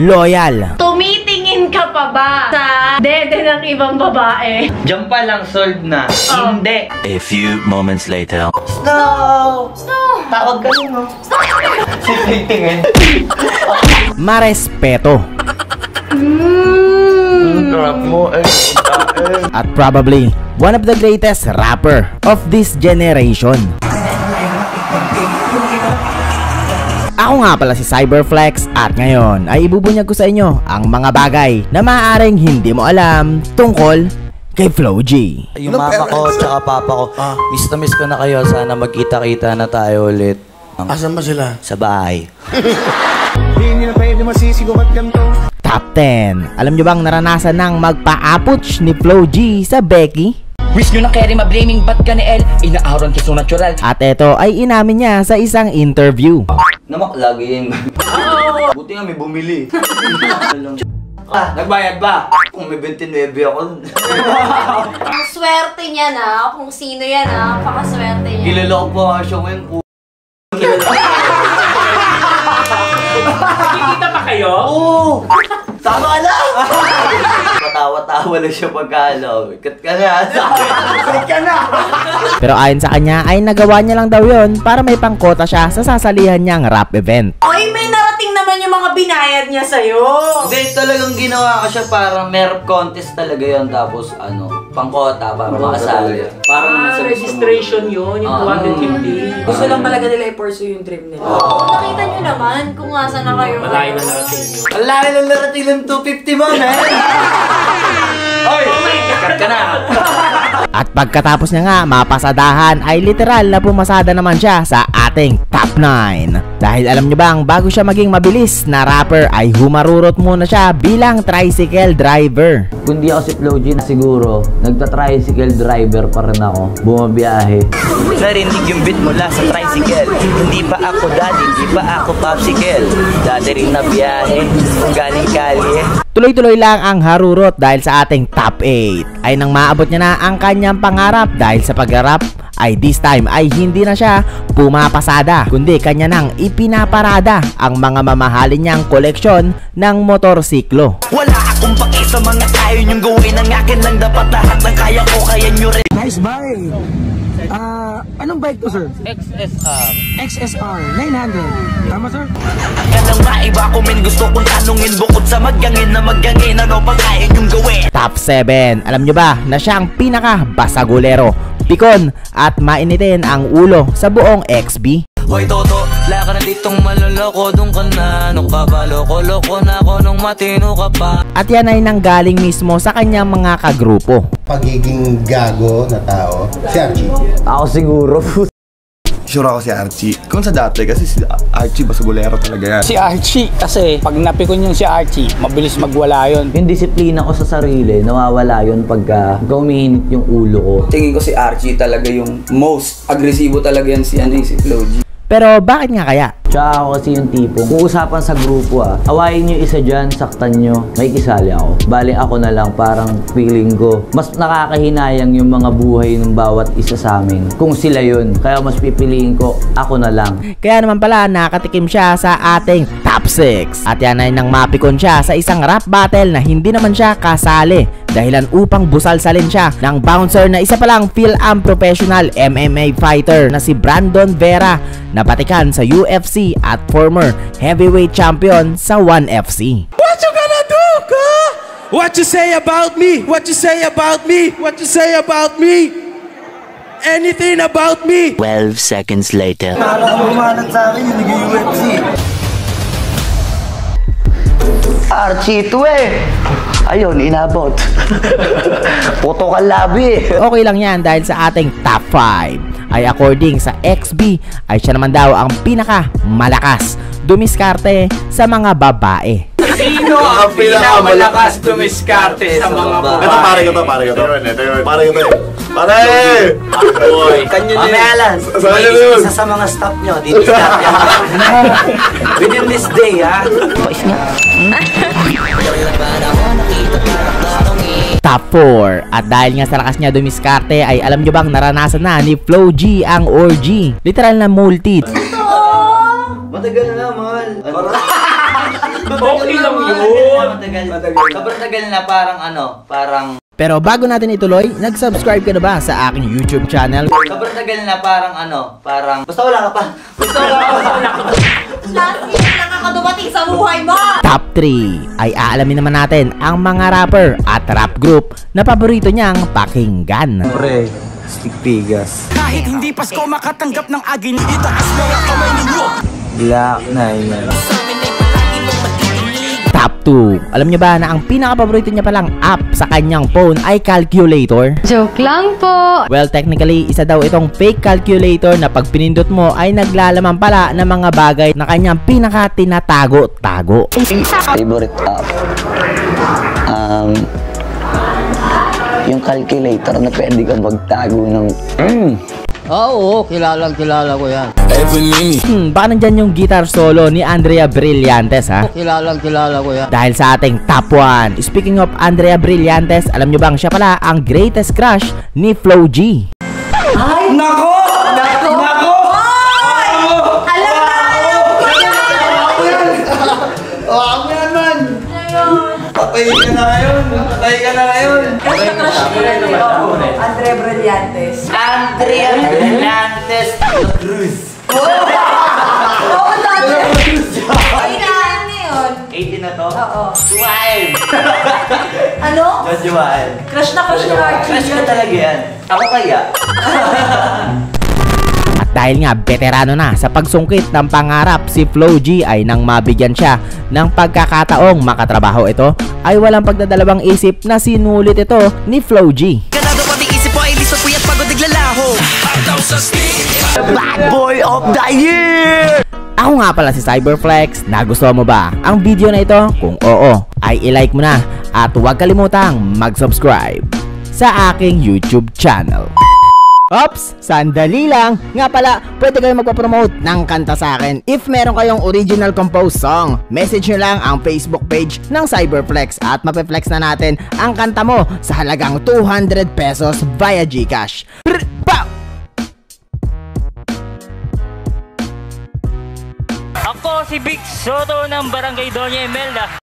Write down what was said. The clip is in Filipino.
loyal. Tumitingin ka pa ba sa dede ng ibang babae? Diyan pa lang solved na. Hindi. A few moments later. Snow! Snow! Tawag ka rin, no? Snow! Tingin. Marespeto. Trap mo eh. At probably one of the greatest rapper of this generation. Ako nga pala si Cyberflex at ngayon ay ibubunyag ko sa inyo ang mga bagay na maaaring hindi mo alam tungkol kay Flo G. Yung mama ko tsaka papa ko, miss na miss ko na kayo. Sana magkita-kita na tayo ulit. Asan ba sila? Sa bahay. Hindi na pwede masisigaw at ganito. Top 10. Alam nyo bang naranasan ng magpa-apuch ni Flo G sa Becky? Wish nyo na carry ma-blaming ba't ka ni El? Inaaron ka so natural. At ito ay inamin niya sa isang interview. Namak, lagi yung... Buti nga may bumili. Nagbayad ba? Kung may 29 ako. Ang swerte niya na, kung sino yan ha, pakaswerte niya. Kilala ko pa nga siya ngayon. Nakikita pa kayo? Oo! Tama na! Patawa-tawa lang siya pagkalaw. Kat ka na! Kat ka na! Pero ayon sa kanya ay nagawa niya lang daw yon para may pangkota siya sa sasalihan niyang rap event. Oy, may narating naman yung mga binayad niya sa'yo. Hindi, talagang ginawa ko siya para merp contest talaga yon. Tapos pangkota para makasali. Para registration yun, yung 250. Gusto lang talaga nila i-pursue yung dream nila. Nakita niyo naman kung asa na kayo. Malayo na narating yun. Ang laki ng narating ng 250 mo, man! Oy! Kat ka na! At pagkatapos niya nga mapasadahan ay literal na pumasada naman siya sa ating top 9. Dahil alam niyo bang bago siya maging mabilis na rapper ay humarurot muna siya bilang tricycle driver. Kung di ako si Flo G, siguro nagta-tricycle driver pa rin ako. Bumabiyahe. Narinig yung beat mula sa tricycle. Hindi pa ako daddy, hindi pa ako popsicle. Dati rin na biyahe, galing kalye. Tuloy-tuloy lang ang harurot dahil sa ating top 8 ay nang maabot niya na ang kanyang pangarap dahil sa pag-rap ay this time ay hindi na siya pumapasada kundi kanya nang ipinaparada ang mga mamahalin niyang koleksyon ng motorsiklo. Wala akong paki sa mga kaya niyong gawin. Ang akin lang dapat lahat ng kaya ko, kaya niyo rin. Nice bike! Anong bike to, sir? XSR. XSR 900. Tama, sir? Yan ang maiba ko min, gusto kong tanungin. Bukod sa magyangin na magyangin, ano pa kaya niyong gawin? Top 7. Alam nyo ba na siya ang pinaka-basagulero, pikon at mainitin ang ulo sa buong XB? Hoy Toto, laka na ditong maloloko. Doon ka na, nung kabaloko-loko na ako nung matino ka pa. At yan ay nanggaling mismo sa kanyang mga kagrupo. Pagiging gago na tao, si Archie. Ako siguro. Sure ako si Archie. Kung sa dati, kasi si Archie basagulero talaga yan. Si Archie, kasi pag napikon yung si Archie, mabilis magwala yun. Yung disiplina ko sa sarili, nawawala yun pagka umiinit yung ulo ko. Tingin ko si Archie talaga yung most agresibo talaga yan si Flo G. Pero bakit nga kaya? Tsaka ako kasi yung tipong, kung usapan sa grupo awayin nyo isa dyan, saktan nyo, may kisali ako. Bali ako na lang, parang feeling ko, mas nakakahinayang yung mga buhay ng bawat isa sa amin. Kung sila yun, kaya mas pipiliin ko, ako na lang. Kaya naman pala nakatikim siya sa ating top 6. At yan ay nang mapikon siya sa isang rap battle na hindi naman siya kasali. Dahilan upang busalsalin siya ng bouncer na isa palang Phil-Am professional MMA fighter na si Brandon Vera na patikan sa UFC at former heavyweight champion sa 1FC. What you gonna do, ka? What you say about me? What you say about me? What you say about me? Anything about me? 12 seconds later. Humanat sa akin yung nag-UFC. Archie ito Ayun, inabot. Puto ka labi. Okay lang yan dahil sa ating top 5 ay according sa XB ay siya naman daw ang pinaka malakas dumiskarte sa mga babae. Sino ang pinakamalakas dumiskarte sa mga babae? Ito, pare ko to. Pare ko to. Pare! Boy, Kanyo na Alan, isa sa mga staff nyo, didiskarte within this day, ha? Boys nga. Top 4. At dahil nga sa lakas niya dumiskarte ay alam nyo bang naranasan na ni Flo G ang orgy? Literal na multi. Matagal na, mahal. Okay lang yun. Sobrang tagal na parang Pero bago natin ituloy, nag-subscribe ka na ba sa aking YouTube channel? sobrang tagal na parang basta wala ka pa. Last year lang ako dumating sa buhay mo! Top 3 ay aalamin naman natin ang mga rapper at rap group na paborito niyang pakinggan. Pre, stick pigas. Kahit hindi Pasko makatanggap ng agin, itaas mo ang kamay ninyo. Black na yan. Top 2. Alam niyo ba na ang pinaka-paborito niya palang app sa kanyang phone ay calculator? Joke lang po. Well, technically, isa daw itong fake calculator na pag pinindot mo ay naglalaman pala ng mga bagay na kanyang pinaka-tinatago-tago. Favorite app? Yung calculator na pwede kang magtago ng Oo, kilala ko yan. Baka nandyan yung guitar solo ni Andrea Brillantes, ha? Kilala ko yan. Dahil sa ating top 1. Speaking of Andrea Brillantes, alam nyo bang siya pala ang greatest crush ni Flo G? Ay! Nako! Nako! Ay! Alam ko yan! Ako yan man! Ayun. Patay ka na ngayon! Patay ka na ngayon! Crush na crush ko yan eh. Andrea Brillantes. Andrea Brillantes Cruz. Oo, dati. Ay, naan ngayon. 18 na to? Oo. Suwain! Ano? Jojuan. Crush na crush ni Archie. Crush ko talaga yan. Ako kaya? At dahil nga veterano na sa pagsungkit ng pangarap, si Flo G ay nang mabigyan siya ng pagkakataong makatrabaho ito, ay walang pagdadalawang isip na sinulit ito ni Flo G. Ganado pati isip ko ay liso puyat pagod naglalaho. Bad Boy of the Year! Ako nga pala si Cyberflex. Nagustuhan mo ba ang video na ito? Kung oo, ay i-like mo na at huwag kalimutang mag-subscribe sa aking YouTube channel. Ops! Sandali lang! Nga pala, pwede kayong magpapromote ng kanta sa akin. If meron kayong original composed song, message nyo lang ang Facebook page ng Cyberflex at mapeflex na natin ang kanta mo sa halagang 200 pesos via GCash. Pow! Ako si Vic Soto ng Barangay Doña Imelda.